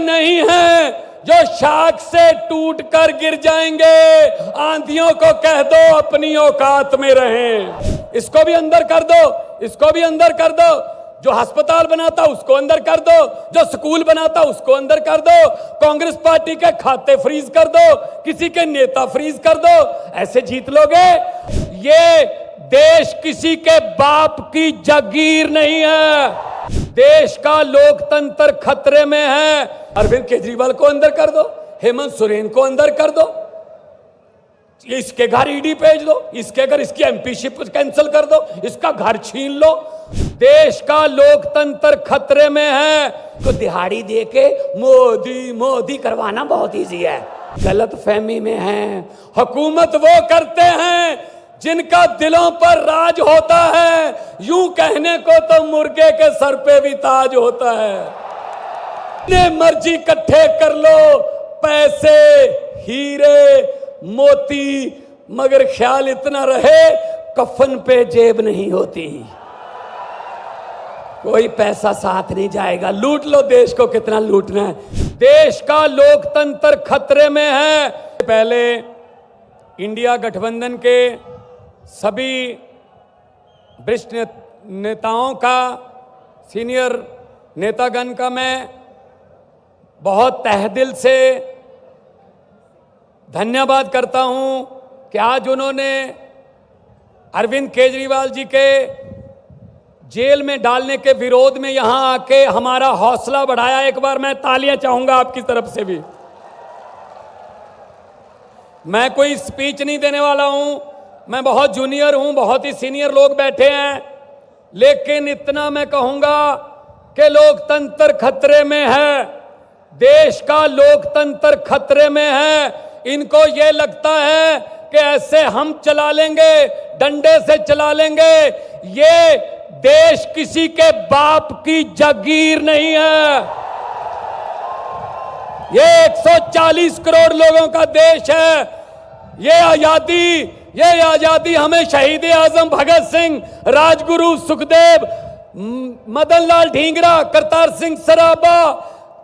नहीं हैं जो शाख से टूट कर गिर जाएंगे। आंधियों को कह दो अपनी औकात में रहें। इसको भी अंदर कर दो, इसको भी अंदर कर दो। जो अस्पताल बनाता उसको अंदर कर दो, जो स्कूल बनाता उसको अंदर कर दो। कांग्रेस पार्टी के खाते फ्रीज कर दो, किसी के नेता फ्रीज कर दो। ऐसे जीत लोगे। ये देश किसी के बाप की जागीर नहीं है। देश का लोकतंत्र खतरे में है। अरविंद केजरीवाल को अंदर कर दो, हेमंत सोरेन को अंदर कर दो, इसके घर ईडी भेज दो, इसके घर इसकी एमपीशिप कैंसिल कर दो, इसका घर छीन लो। देश का लोकतंत्र खतरे में है। तो दिहाड़ी देके मोदी मोदी करवाना बहुत इजी है। गलत फहमी में है। हुकूमत वो करते हैं जिनका दिलों पर राज होता है। यूं कहने को तो मुर्गे के सर पे भी ताज होता है। जितने मर्जी इकट्ठे कर लो, पैसे, हीरे, मोती, मगर ख्याल इतना रहे कफन पे जेब नहीं होती। कोई पैसा साथ नहीं जाएगा। लूट लो देश को, कितना लूटना है। देश का लोकतंत्र खतरे में है। पहले इंडिया गठबंधन के सभी वरिष्ठ नेताओं का, सीनियर नेतागण का मैं बहुत तहदिल से धन्यवाद करता हूं कि आज उन्होंने अरविंद केजरीवाल जी के जेल में डालने के विरोध में यहां आके हमारा हौसला बढ़ाया। एक बार मैं तालियां चाहूंगा आपकी तरफ से भी। मैं कोई स्पीच नहीं देने वाला हूं, मैं बहुत जूनियर हूं, बहुत ही सीनियर लोग बैठे हैं, लेकिन इतना मैं कहूंगा कि लोकतंत्र खतरे में है। देश का लोकतंत्र खतरे में है। इनको ये लगता है कि ऐसे हम चला लेंगे, डंडे से चला लेंगे। ये देश किसी के बाप की जागीर नहीं है। ये 140 करोड़ लोगों का देश है। ये आजादी हमें शहीद आजम भगत सिंह, राजगुरु सुखदेव, मदन लाल ढींगरा, करतार सिंह सराबा,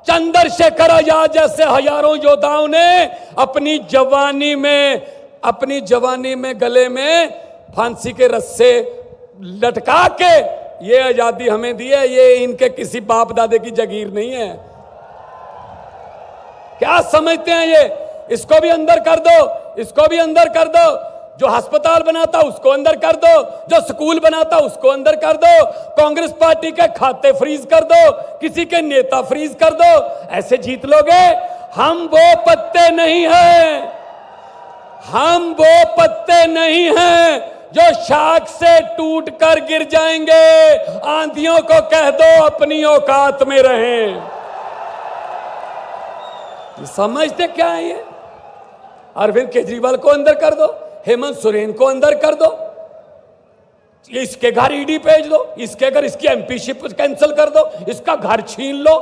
चंद्रशेखर आजाद जैसे हजारों योद्धाओं ने अपनी जवानी में गले में फांसी के रस्से लटका के ये आजादी हमें दी है। ये इनके किसी बाप दादे की जागीर नहीं है। क्या समझते हैं ये? इसको भी अंदर कर दो, इसको भी अंदर कर दो। जो अस्पताल बनाता उसको अंदर कर दो, जो स्कूल बनाता उसको अंदर कर दो। कांग्रेस पार्टी के खाते फ्रीज कर दो, किसी के नेता फ्रीज कर दो। ऐसे जीत लोगे। हम वो पत्ते नहीं हैं, हम वो पत्ते नहीं हैं जो शाख से टूट कर गिर जाएंगे। आंधियों को कह दो अपनी औकात में रहें। समझते क्या है ये? अरविंद केजरीवाल को अंदर कर दो, हेमंत सोरेन को अंदर कर दो, इसके घर ईडी भेज दो, इसके घर इसकी एमपीशिप कैंसिल कर दो, इसका घर छीन लो।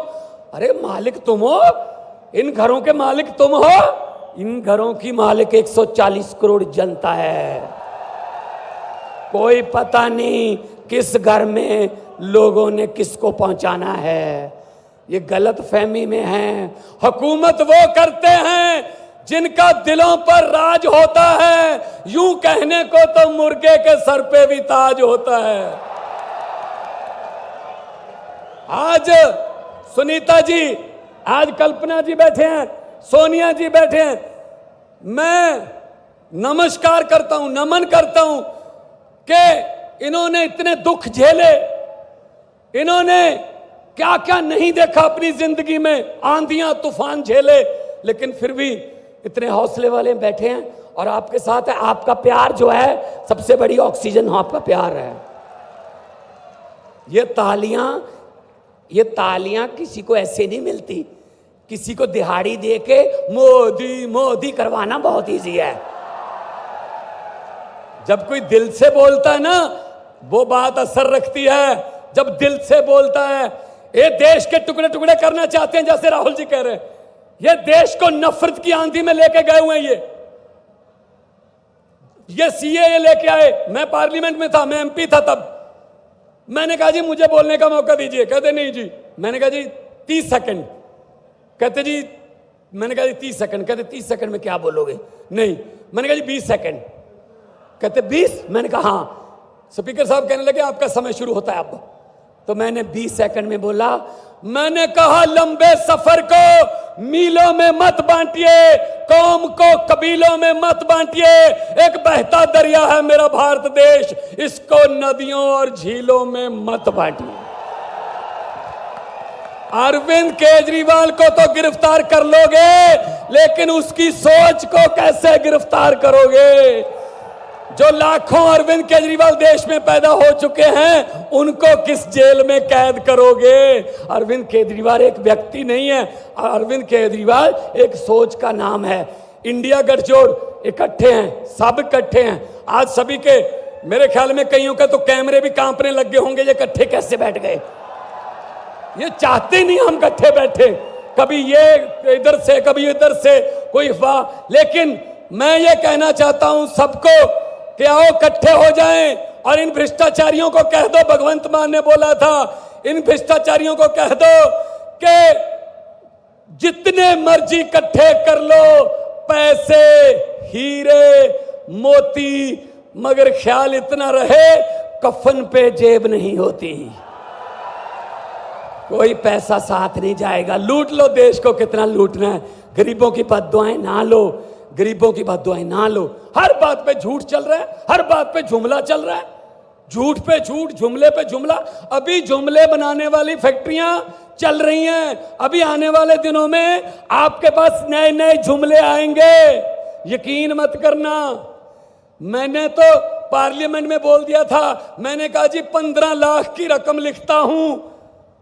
अरे मालिक तुम हो, इन घरों के मालिक तुम हो। इन घरों की मालिक 140 करोड़ जनता है। कोई पता नहीं किस घर में लोगों ने किसको पहुंचाना है। ये गलत फहमी में है। हुकूमत वो करते हैं जिनका दिलों पर राज होता है। यूं कहने को तो मुर्गे के सर पे भी ताज होता है। आज सुनीता जी, आज कल्पना जी बैठे हैं, सोनिया जी बैठे हैं। मैं नमस्कार करता हूं, नमन करता हूं कि इन्होंने इतने दुख झेले, इन्होंने क्या क्या नहीं देखा अपनी जिंदगी में, आंधियां तूफान झेले, लेकिन फिर भी इतने हौसले वाले बैठे हैं और आपके साथ है। आपका प्यार जो है सबसे बड़ी ऑक्सीजन आपका प्यार है। ये तालियां किसी को ऐसे नहीं मिलती। किसी को दिहाड़ी देके मोदी मोदी करवाना बहुत इजी है। जब कोई दिल से बोलता है ना, वो बात असर रखती है। जब दिल से बोलता है, ये देश के टुकड़े टुकड़े करना चाहते हैं, जैसे राहुल जी कह रहे हैं। ये देश को नफरत की आंधी में लेके गए हुए हैं। ये सीएए लेके आए। मैं पार्लियामेंट में था, मैं एमपी था तब। मैंने कहा जी मुझे बोलने का मौका दीजिए। कहते नहीं जी। मैंने कहा जी 30 सेकंड। कहते जी, मैंने कहा जी 30 सेकंड। कहते 30 सेकंड में क्या बोलोगे? नहीं। मैंने कहा जी 20 सेकंड। कहते 20? मैंने कहा हाँ। स्पीकर साहब कहने लगे आपका समय शुरू होता है अब। तो मैंने 20 सेकंड में बोला, मैंने कहा लंबे सफर को मीलों में मत बांटिए, कौम को कबीलों में मत बांटिए। एक बहता दरिया है मेरा भारत देश, इसको नदियों और झीलों में मत बांटिए। अरविंद केजरीवाल को तो गिरफ्तार कर लोगे, लेकिन उसकी सोच को कैसे गिरफ्तार करोगे? जो लाखों अरविंद केजरीवाल देश में पैदा हो चुके हैं, उनको किस जेल में कैद करोगे? अरविंद केजरीवाल एक व्यक्ति नहीं है, अरविंद केजरीवाल एक सोच का नाम है। इंडिया गठजोड़ इकट्ठे हैं, सब इकट्ठे हैं। आज सभी के, मेरे ख्याल में कईयों का तो कैमरे भी कांपने लग गए होंगे, ये इकट्ठे कैसे बैठ गए? ये चाहते नहीं हम इकट्ठे बैठे, कभी ये इधर से कभी इधर से, कोई अफवाह। लेकिन मैं ये कहना चाहता हूं सबको कि आओ इकट्ठे हो जाएं और इन भ्रष्टाचारियों को कह दो, भगवंत मान ने बोला था, इन भ्रष्टाचारियों को कह दो कि जितने मर्जी इकट्ठे कर लो पैसे, हीरे, मोती, मगर ख्याल इतना रहे कफन पे जेब नहीं होती, कोई पैसा साथ नहीं जाएगा। लूट लो देश को, कितना लूटना है। गरीबों की बद्दुआएं ना लो, गरीबों की बद्दुआएं ना लो। हर बात पे झूठ चल रहा है, हर बात पे जुमला चल रहा है, झूठ पे झूठ, जुमले पे जुमला। अभी जुमले बनाने वाली फैक्ट्रियां चल रही हैं, अभी आने वाले दिनों में आपके पास नए नए जुमले आएंगे, यकीन मत करना। मैंने तो पार्लियामेंट में बोल दिया था, मैंने कहा जी 15 लाख की रकम लिखता हूं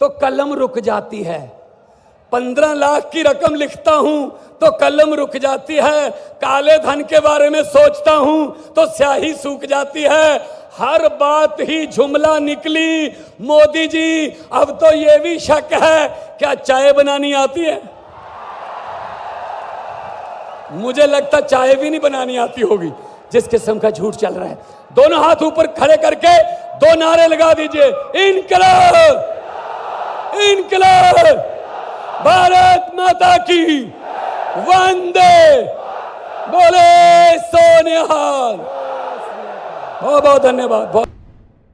तो कलम रुक जाती है, 15 लाख की रकम लिखता हूं तो कलम रुक जाती है, काले धन के बारे में सोचता हूं तो स्याही सूख जाती है। हर बात ही जुमला निकली। मोदी जी, अब तो ये भी शक है, क्या चाय बनानी आती है? मुझे लगता चाय भी नहीं बनानी आती होगी, जिस किस्म का झूठ चल रहा है। दोनों हाथ ऊपर खड़े करके 2 नारे लगा दीजिए, इनकलाब, इनकलाब, भारत माता की, वंदे, बोले सोनिहाल। बहुत बहुत धन्यवाद।